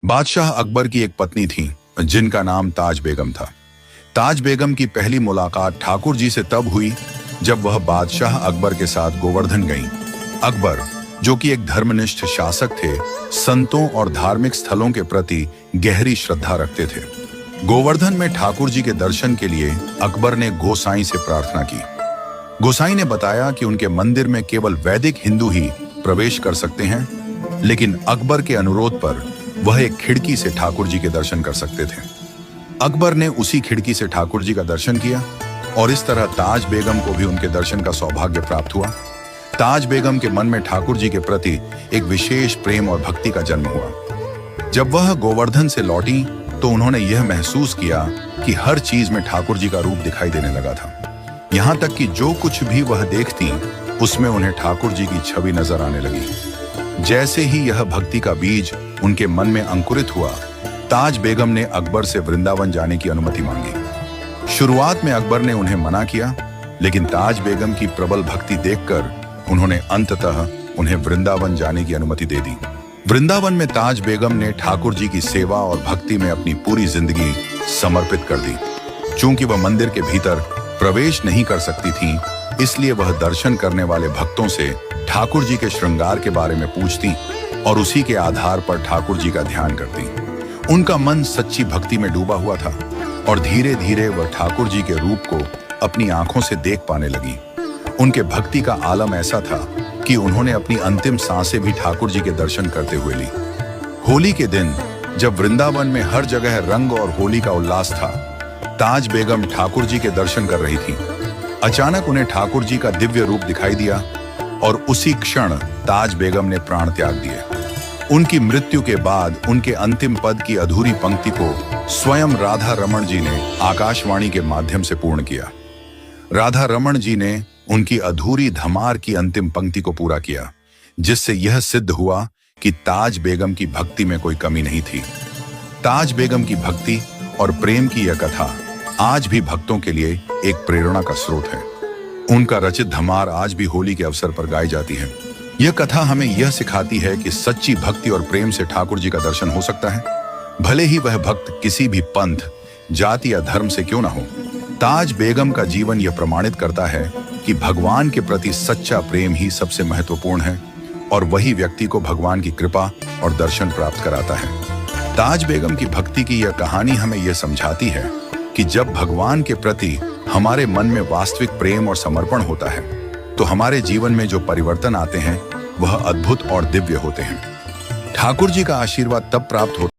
बादशाह अकबर की एक पत्नी थी जिनका नाम ताज बेगम था। ताज बेगम की पहली मुलाकात ठाकुर जी से तब हुई जब वह बादशाह अकबर के साथ गोवर्धन गईं। अकबर, जो कि एक धर्मनिष्ठ शासक थे, संतों और धार्मिक स्थलों के प्रति गहरी श्रद्धा रखते थे। गोवर्धन में ठाकुर जी के दर्शन के लिए अकबर ने गोसाई से प्रार्थना की। गोसाई ने बताया कि उनके मंदिर में केवल वैदिक हिंदू ही प्रवेश कर सकते हैं, लेकिन अकबर के अनुरोध पर वह एक खिड़की से ठाकुर जी के दर्शन कर सकते थे। अकबर ने उसी खिड़की से ठाकुर जी का दर्शन किया और इस तरह ताज बेगम को भी उनके दर्शन का सौभाग्य प्राप्त हुआ। ताज बेगम के मन में ठाकुर जी के प्रति एक विशेष प्रेम और भक्ति का जन्म हुआ। जब वह गोवर्धन से लौटी तो उन्होंने यह महसूस किया कि हर चीज में ठाकुर जी का रूप दिखाई देने लगा था। यहाँ तक कि जो कुछ भी वह देखती उसमें उन्हें ठाकुर जी की छवि नजर आने लगी। जैसे ही यह भक्ति का बीज उनके मन में अंकुरित हुआ, ताज बेगम ने अकबर से वृंदावन जाने की अनुमति मांगी। शुरुआत में अकबर ने उन्हें मना किया, लेकिन ताज बेगम की प्रबल भक्ति देखकर उन्होंने अंततः उन्हें वृंदावन जाने की अनुमति दे दी। वृंदावन में ताज बेगम ने ठाकुर जी की सेवा और भक्ति में अपनी पूरी जिंदगी समर्पित कर दी। चूंकि वह मंदिर के भीतर प्रवेश नहीं कर सकती थी, इसलिए वह दर्शन करने वाले भक्तों से ठाकुर जी के श्रृंगार के बारे में पूछती और उसी के आधार पर ठाकुर जी का ध्यान करती। उनका मन सच्ची भक्ति में डूबा हुआ था और धीरे धीरे वह ठाकुर जी के रूप को अपनी आंखों से देख पाने लगी। उनके भक्ति का आलम ऐसा था कि उन्होंने अपनी अंतिम सांसें भी ठाकुर जी के दर्शन करते हुए ली। होली के दिन जब वृंदावन में हर जगह रंग और होली का उल्लास था, ताज बेगम ठाकुर जी के दर्शन कर रही थी। अचानक उन्हें ठाकुर जी का दिव्य रूप दिखाई दिया और उसी क्षण ताज बेगम ने प्राण त्याग दिए। उनकी मृत्यु के बाद उनके अंतिम पद की अधूरी पंक्ति को स्वयं राधा रमण जी ने आकाशवाणी के माध्यम से पूर्ण किया। राधा रमण जी ने उनकी अधूरी धमार की अंतिम पंक्ति को पूरा किया, जिससे यह सिद्ध हुआ कि ताज बेगम की भक्ति में कोई कमी नहीं थी। ताज बेगम की भक्ति और प्रेम की यह कथा आज भी भक्तों के लिए एक प्रेरणा का स्रोत है। उनका रचित धमार आज भी होली के अवसर पर गाई जाती है। यह कथा हमें यह सिखाती है कि सच्ची भक्ति और प्रेम से ठाकुर जी का दर्शन हो सकता है, भले ही वह भक्त किसी भी पंथ, जाति या धर्म से क्यों ना हो। ताज बेगम का जीवन यह प्रमाणित करता है कि भगवान के प्रति सच्चा प्रेम ही सबसे महत्वपूर्ण है और वही व्यक्ति को भगवान की कृपा और दर्शन प्राप्त कराता है। ताज बेगम की भक्ति की यह कहानी हमें यह समझाती है कि जब भगवान के प्रति हमारे मन में वास्तविक प्रेम और समर्पण होता है, तो हमारे जीवन में जो परिवर्तन आते हैं वह अद्भुत और दिव्य होते हैं। ठाकुर जी का आशीर्वाद तब प्राप्त होता